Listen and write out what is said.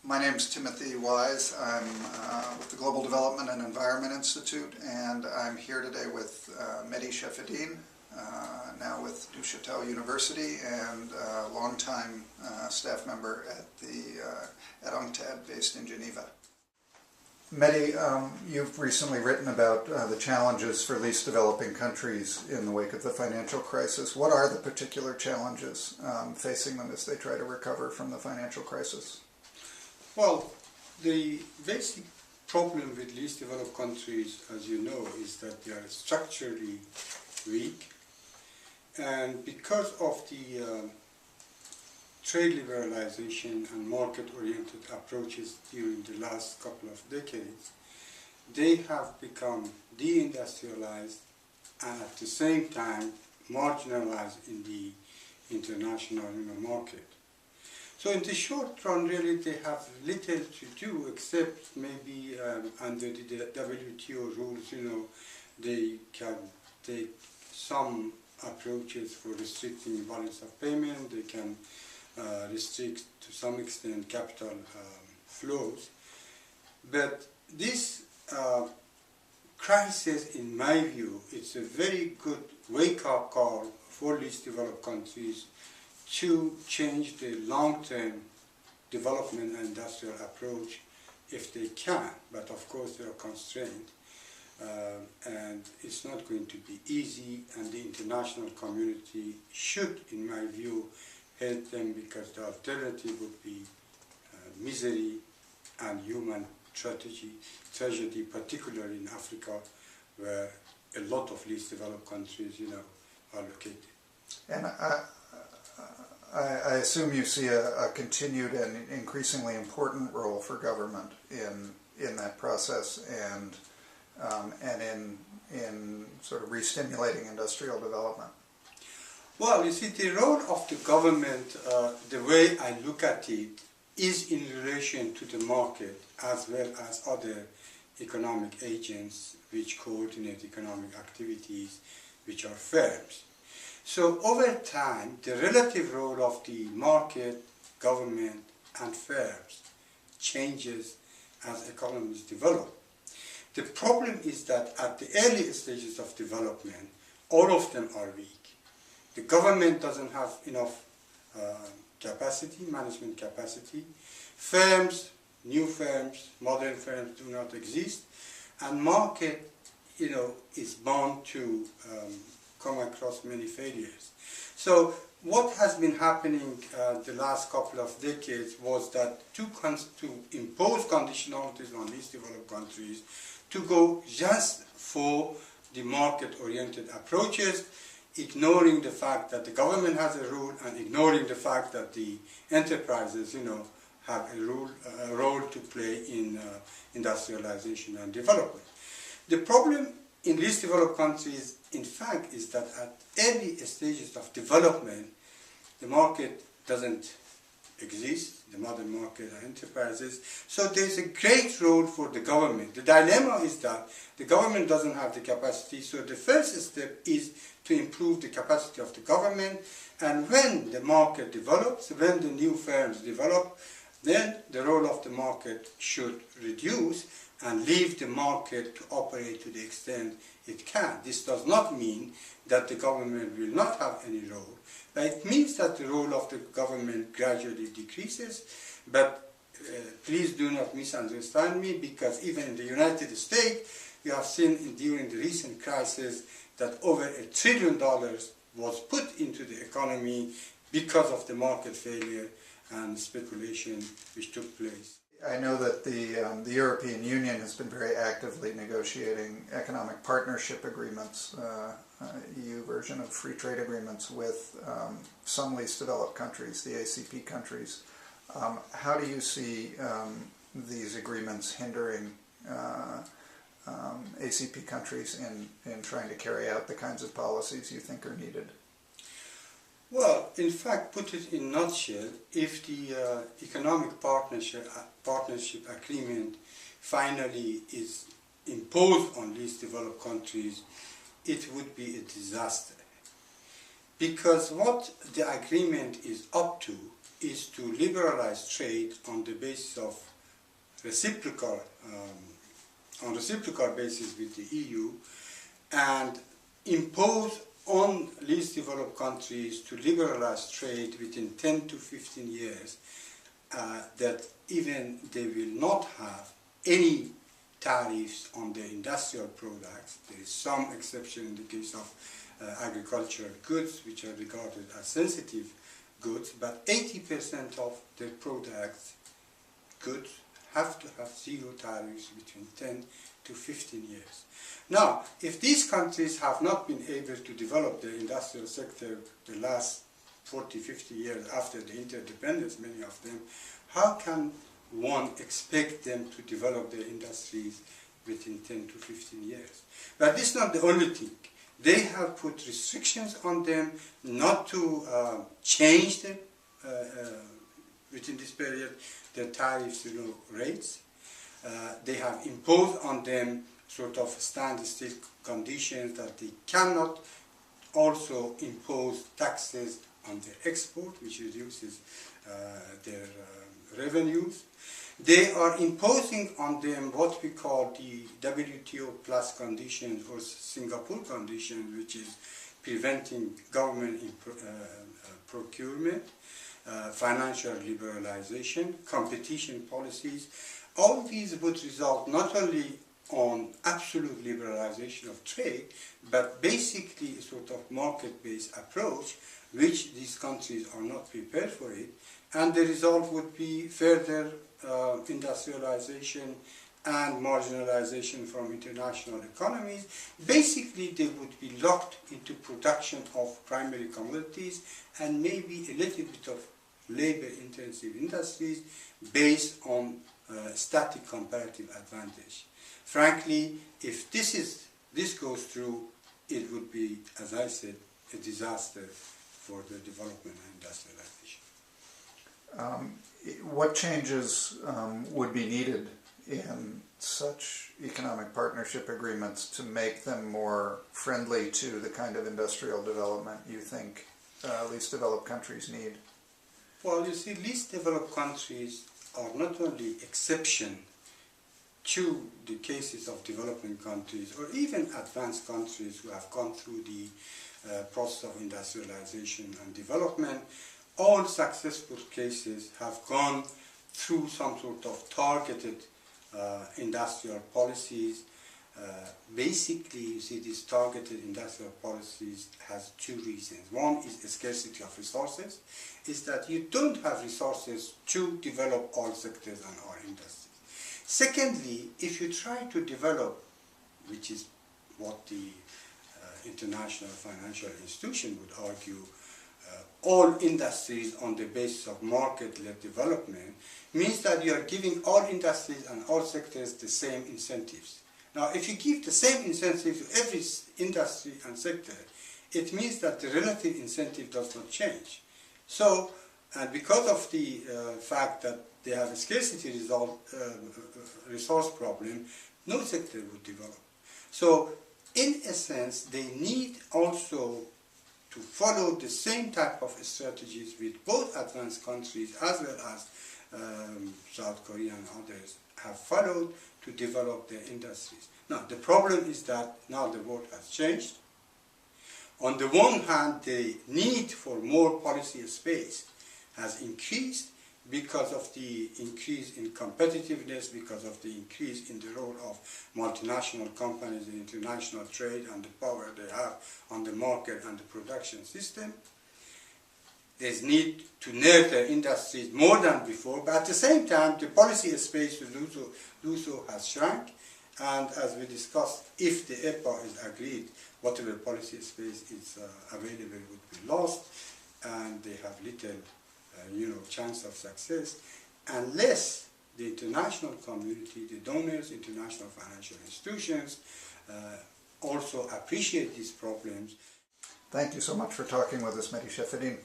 My name is Timothy Wise. I'm with the Global Development and Environment Institute, and I'm here today with Mehdi Shafaeddin, now with Neuchatel University, and a longtime staff member at UNCTAD based in Geneva. Mehdi, you've recently written about the challenges for least developing countries in the wake of the financial crisis. What are the particular challenges facing them as they try to recover from the financial crisis? Well, the basic problem with least developed countries, as you know, is that they are structurally weak, and because of the trade liberalization and market-oriented approaches during the last couple of decades, they have become deindustrialized and at the same time marginalized in the international market. So in the short run, really, they have little to do except maybe under the WTO rules, they can take some approaches for restricting balance of payment. They can restrict to some extent capital flows. But this crisis, in my view, it's a very good wake-up call for least developed countries to change the long-term development and industrial approach if they can, but of course they are constrained, and it's not going to be easy, and the international community should, in my view, help them, because the alternative would be misery and human tragedy, particularly in Africa, where a lot of least developed countries, are located. And I assume you see a continued and increasingly important role for government in that process and in sort of re-stimulating industrial development. Well, you see, the role of the government, the way I look at it, is in relation to the market as well as other economic agents which coordinate economic activities, which are firms. So over time, the relative role of the market, government, and firms changes as economies develop. The problem is that at the early stages of development, all of them are weak. The government doesn't have enough capacity, management capacity. Firms, new firms, modern firms do not exist, and market, is bound to come across many failures. So what has been happening the last couple of decades was that to impose conditionalities on least developed countries, to go just for the market-oriented approaches, ignoring the fact that the government has a role and ignoring the fact that the enterprises, have a role to play in industrialization and development. The problem in least developed countries, in fact, is that at early stages of development, the market doesn't exist, the modern market and enterprises, so there's a great role for the government. The dilemma is that the government doesn't have the capacity, so the first step is to improve the capacity of the government, and when the market develops, when the new firms develop, then the role of the market should reduce and leave the market to operate to the extent it can. This does not mean that the government will not have any role, but it means that the role of the government gradually decreases. But please do not misunderstand me, because even in the United States, you have seen during the recent crisis that over $1 trillion was put into the economy because of the market failure and speculation which took place. I know that the European Union has been very actively negotiating economic partnership agreements, EU version of free trade agreements with some least developed countries, the ACP countries. How do you see these agreements hindering ACP countries in trying to carry out the kinds of policies you think are needed? Well, in fact, put it in a nutshell, if the economic partnership agreement finally is imposed on least developed countries, it would be a disaster. Because what the agreement is up to is to liberalize trade on the basis of reciprocal basis with the EU, and impose on least developed countries to liberalize trade within 10 to 15 years, that even they will not have any tariffs on their industrial products. There is some exception in the case of agricultural goods, which are regarded as sensitive goods, but 80% of their goods have to have zero tariffs between 10 to 15 years. Now, if these countries have not been able to develop the industrial sector the last 40, 50 years after the interdependence, many of them, how can one expect them to develop their industries within 10 to 15 years? But this is not the only thing. They have put restrictions on them not to change them within this period, their tariffs rates. They have imposed on them sort of standstill conditions that they cannot also impose taxes on their export, which reduces their revenues. They are imposing on them what we call the WTO plus conditions or Singapore conditions, which is preventing government procurement, financial liberalization, competition policies. All these would result not only on absolute liberalization of trade, but basically a sort of market-based approach, which these countries are not prepared for it, and the result would be further industrialization and marginalization from international economies. Basically, they would be locked into production of primary commodities and maybe a little bit of labor-intensive industries based on static comparative advantage. Frankly, if this goes through, it would be, as I said, a disaster for the development and industrialization. What changes would be needed in such economic partnership agreements to make them more friendly to the kind of industrial development you think least developed countries need? Well, you see, least developed countries are not only exception to the cases of developing countries or even advanced countries who have gone through the process of industrialization and development. All successful cases have gone through some sort of targeted industrial policies. Basically, you see, these targeted industrial policies has two reasons. One is a scarcity of resources, is that you don't have resources to develop all sectors and all industries. Secondly, if you try to develop, which is what the international financial institution would argue, all industries on the basis of market-led development, means that you are giving all industries and all sectors the same incentives. Now, if you give the same incentive to every industry and sector, it means that the relative incentive does not change. So, and because of the fact that they have a scarcity resource problem, no sector would develop. So, in a sense, they need also to follow the same type of strategies with both advanced countries as well as South Korea and others have followed to develop their industries. Now, the problem is that now the world has changed. On the one hand, the need for more policy space has increased because of the increase in competitiveness, because of the increase in the role of multinational companies in international trade and the power they have on the market and the production system. There's need to nurture industries more than before, but at the same time, the policy space to do so has shrunk. And as we discussed, if the EPA is agreed, whatever policy space is available would be lost, and they have little chance of success unless the international community, the donors, international financial institutions also appreciate these problems. Thank you so much for talking with us, Mehdi Shafaeddin.